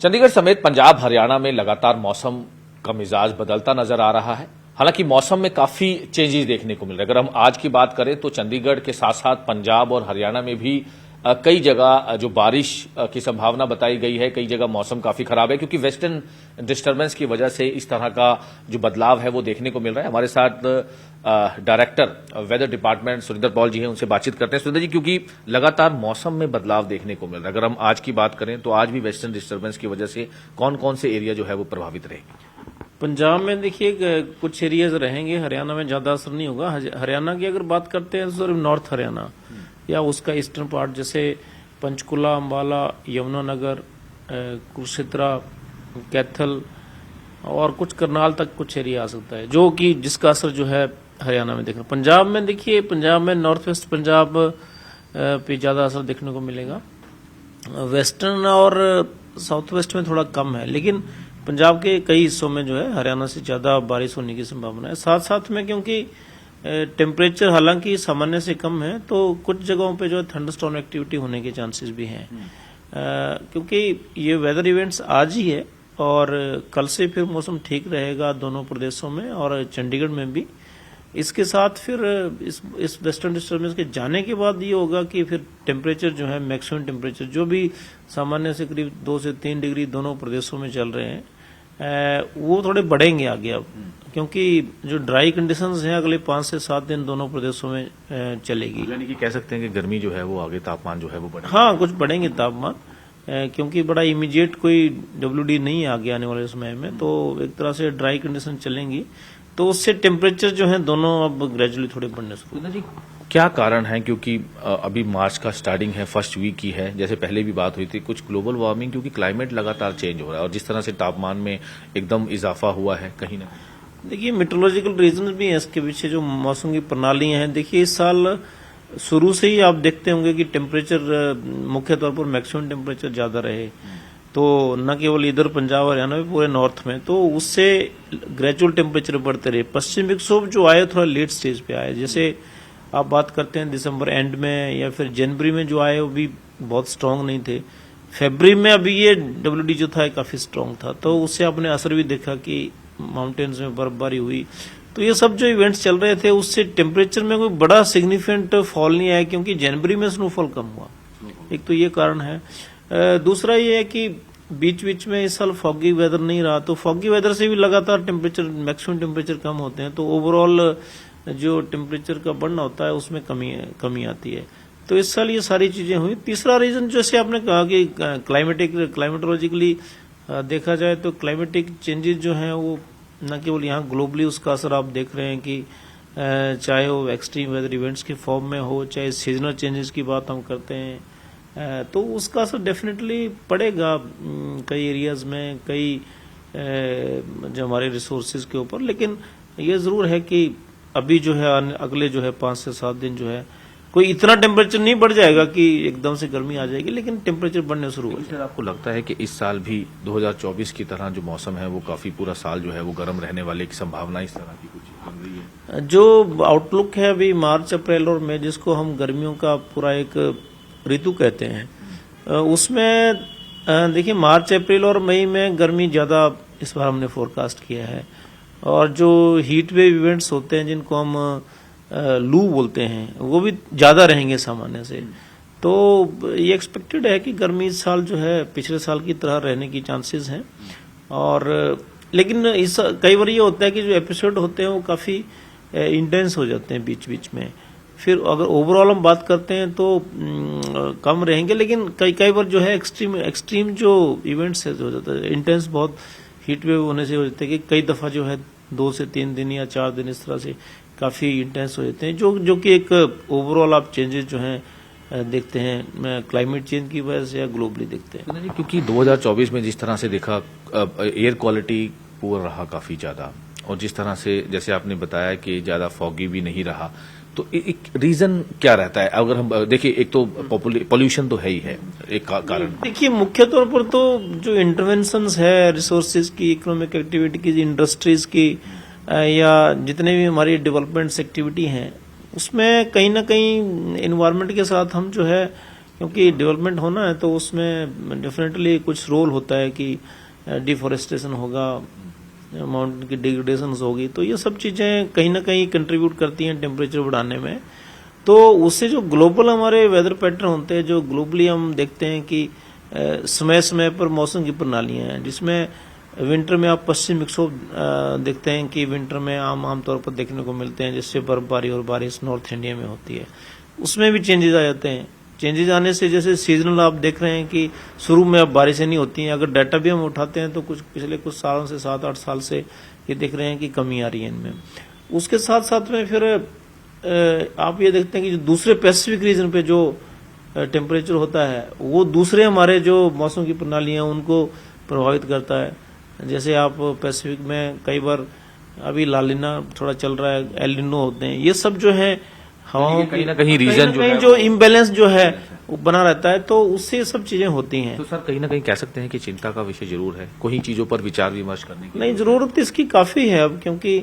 चंडीगढ़ समेत पंजाब हरियाणा में लगातार मौसम का मिजाज बदलता नजर आ रहा है। हालांकि मौसम में काफी चेंजेस देखने को मिल रहे हैं। अगर हम आज की बात करें तो चंडीगढ़ के साथ साथ पंजाब और हरियाणा में भी कई जगह जो बारिश की संभावना बताई गई है, कई जगह मौसम काफी खराब है क्योंकि वेस्टर्न डिस्टर्बेंस की वजह से इस तरह का जो बदलाव है वो देखने को मिल रहा है। हमारे साथ director weather department Surendra Paul ji हैं, उनसे बातचीत करते हैं। सुरेंद्र जी, क्योंकि लगातार मौसम में बदलाव देखने को मिल रहा है, अगर हम आज की बात करें तो आज भी वेस्टर्न डिस्टर्बेंस की वजह से कौन कौन से एरिया जो है वो प्रभावित रहेंगे? पंजाब में देखिए कुछ एरियाज रहेंगे, हरियाणा में ज्यादा असर नहीं होगा। हरियाणा की अगर बात करते हैं तो सिर्फ नॉर्थ हरियाणा या उसका ईस्टर्न पार्ट जैसे पंचकुला, अंबाला, यमुनानगर, कुरुक्षेत्र, कैथल और कुछ करनाल तक कुछ एरिया आ सकता है जो कि जिसका असर जो है हरियाणा में देखना। पंजाब में देखिए, पंजाब में नॉर्थ वेस्ट पंजाब पे ज्यादा असर देखने को मिलेगा। वेस्टर्न और साउथ वेस्ट में थोड़ा कम है, लेकिन पंजाब के कई हिस्सों में जो है हरियाणा से ज्यादा बारिश होने की संभावना है। साथ साथ में क्योंकि टेम्परेचर हालांकि सामान्य से कम है तो कुछ जगहों पे जो है थंडरस्टॉर्म एक्टिविटी होने के चांसेस भी हैं, क्योंकि ये वेदर इवेंट्स आज ही है और कल से फिर मौसम ठीक रहेगा दोनों प्रदेशों में और चंडीगढ़ में भी। इसके साथ फिर इस वेस्टर्न डिस्टर्बेंस के जाने के बाद ये होगा कि फिर टेम्परेचर जो है मैक्सिमम टेम्परेचर जो भी सामान्य से करीब 2 से 3 डिग्री दोनों प्रदेशों में चल रहे हैं वो थोड़े बढ़ेंगे आगे अब, क्योंकि जो ड्राई कंडीशंस हैं अगले 5 से 7 दिन दोनों प्रदेशों में चलेगी। यानी कि कह सकते हैं कि गर्मी जो है वो आगे, तापमान जो है वो बढ़ेगा। हाँ, कुछ बढ़ेंगे तापमान, क्योंकि बड़ा इमीडिएट कोई WD नहीं आगे आने वाले समय में, तो एक तरह से ड्राई कंडीशन चलेंगी तो उससे टेम्परेचर जो है दोनों अब ग्रेजुअली थोड़े बढ़ने शुरू होंगे। क्या कारण है? क्योंकि अभी मार्च का स्टार्टिंग है, फर्स्ट वीक की है, जैसे पहले भी बात हुई थी, कुछ ग्लोबल वार्मिंग क्योंकि क्लाइमेट लगातार चेंज हो रहा है और जिस तरह से तापमान में एकदम इजाफा हुआ है कहीं ना। देखिए, मेट्रोलॉजिकल रीजन भी है इसके पीछे, जो मौसम की प्रणालियां हैं। देखिए, इस साल शुरू से ही आप देखते होंगे कि टेम्परेचर मुख्य तौर पर मैक्सिमम टेम्परेचर ज्यादा रहे, तो न केवल इधर पंजाब हरियाणा में, पूरे नॉर्थ में, तो उससे ग्रेजुअल टेम्परेचर बढ़ते रहे। पश्चिम विक्षोभ जो आए थोड़ा लेट स्टेज पे आए, जैसे आप बात करते हैं दिसंबर एंड में या फिर जनवरी में जो आए वो भी बहुत स्ट्रांग नहीं थे। फरवरी में अभी ये WD जो था काफी स्ट्रांग था, तो उससे आपने असर भी देखा कि माउंटेन्स में बर्फबारी हुई। तो ये सब जो इवेंट्स चल रहे थे उससे टेम्परेचर में कोई बड़ा सिग्निफिकेंट फॉल नहीं आया, क्योंकि जनवरी में स्नोफॉल कम हुआ। एक तो ये कारण है। दूसरा ये है कि बीच बीच में इस साल फॉगी वेदर नहीं रहा, तो फॉगी वेदर से भी लगातार टेम्परेचर मैक्सिमम टेम्परेचर कम होते हैं, तो ओवरऑल जो टेम्परेचर का बढ़ना होता है उसमें कमी आती है। तो इस साल ये सारी चीजें हुई। तीसरा रीजन जैसे आपने कहा कि क्लाइमेटोलॉजिकली देखा जाए तो क्लाइमेटिक चेंजेस जो हैं वो न केवल यहाँ ग्लोबली उसका असर आप देख रहे हैं कि चाहे वो एक्सट्रीम वेदर इवेंट्स के फॉर्म में हो, चाहे सीजनल चेंजेस की बात हम करते हैं, तो उसका असर डेफिनेटली पड़ेगा कई एरियाज में, कई जो हमारे रिसोर्सेज के ऊपर। लेकिन ये जरूर है कि अभी जो है अगले जो है 5 से 7 दिन जो है कोई इतना टेम्परेचर नहीं बढ़ जाएगा कि एकदम से गर्मी आ जाएगी, लेकिन टेम्परेचर बढ़ने शुरू हो जाएगा। आपको लगता है कि इस साल भी 2024 की तरह जो मौसम है वो काफी पूरा साल जो है वो गर्म रहने वाले की संभावना इस तरह की कुछ बन रही है? जो आउटलुक है अभी मार्च, अप्रैल और मई, जिसको हम गर्मियों का पूरा एक ऋतु कहते हैं, उसमें देखिए मार्च, अप्रैल और मई में गर्मी ज्यादा इस बार हमने फोरकास्ट किया है। और जो हीट वेव इवेंट्स होते हैं जिनको हम लू बोलते हैं वो भी ज्यादा रहेंगे सामान्य से। तो ये एक्सपेक्टेड है कि गर्मी इस साल जो है पिछले साल की तरह रहने की चांसेस हैं। और लेकिन इस कई बार ये होता है कि जो एपिसोड होते हैं वो काफी इंटेंस हो जाते हैं बीच बीच में। फिर अगर ओवरऑल हम बात करते हैं तो कम रहेंगे, लेकिन कई बार जो है एक्सट्रीम जो इवेंट्स है हो जाता है इंटेंस, बहुत हीट वेव होने से हो जाते हैं कि कई दफा जो है 2 से 3 दिन या 4 दिन इस तरह से काफी इंटेंस हो जाते हैं, जो कि एक ओवरऑल आप चेंजेस जो हैं देखते हैं क्लाइमेट चेंज की वजह से या ग्लोबली देखते हैं। क्योंकि 2024 में जिस तरह से देखा एयर क्वालिटी पुअर रहा काफी ज्यादा, और जिस तरह से जैसे आपने बताया कि ज्यादा फॉगी भी नहीं रहा, तो एक रीजन क्या रहता है? अगर हम देखिए, एक तो पॉल्यूशन तो है ही है एक कारण। देखिए, मुख्य तौर पर तो जो इंटरवेंशंस है रिसोर्सेज की, इकोनॉमिक एक्टिविटी की, इंडस्ट्रीज की, या जितने भी हमारी डेवलपमेंट्स एक्टिविटी हैं, उसमें कहीं ना कहीं एनवायरनमेंट के साथ हम जो है क्योंकि डेवलपमेंट होना है तो उसमें डेफिनेटली कुछ रोल होता है कि डिफोरेस्टेशन होगा, माउंटेन की डिग्रेडेशन होगी, तो ये सब चीजें कहीं ना कहीं कंट्रीब्यूट करती हैं टेम्परेचर बढ़ाने में। तो उससे जो ग्लोबल हमारे वेदर पैटर्न होते हैं, जो ग्लोबली हम देखते हैं कि समय समय पर मौसम की प्रणालियां हैं, जिसमें विंटर में आप पश्चिम विक्षोभ देखते हैं कि विंटर में आमतौर पर देखने को मिलते हैं, जिससे बर्फबारी और बारिश नॉर्थ इंडिया में होती है, उसमें भी चेंजेस आ जाते हैं। चेंजेस आने से जैसे सीजनल आप देख रहे हैं कि शुरू में अब बारिशें नहीं होती हैं, अगर डाटा भी हम उठाते हैं तो पिछले कुछ सालों से 7-8 साल से ये देख रहे हैं कि कमी आ रही है इनमें। उसके साथ साथ में फिर आप ये देखते हैं कि जो दूसरे पैसिफिक रीजन पे जो टेम्परेचर होता है वो दूसरे हमारे जो मौसम की प्रणालियां उनको प्रभावित करता है। जैसे आप पैसिफिक में कई बार अभी लालिना थोड़ा चल रहा है, एल निनो होते हैं, ये सब जो है हवाओं कहीं ना कहीं रीजन जो इम्बैलेंस जो है वो बना रहता है, तो उससे ये सब चीजें होती हैं। तो सर कहीं ना कहीं कह सकते हैं कि चिंता का विषय जरूर है, कोई चीजों पर विचार विमर्श करने की नहीं, जरूरत इसकी काफी है अब, क्योंकि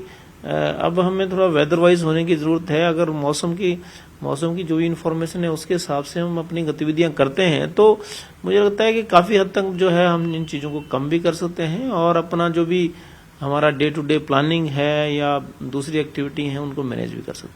अब हमें थोड़ा वेदर वाइज होने की जरूरत है। अगर मौसम की जो भी इंफॉर्मेशन है उसके हिसाब से हम अपनी गतिविधियां करते हैं तो मुझे लगता है कि काफी हद तक जो है हम इन चीजों को कम भी कर सकते हैं और अपना जो भी हमारा डे टू डे प्लानिंग है या दूसरी एक्टिविटी है उनको मैनेज भी कर सकते हैं।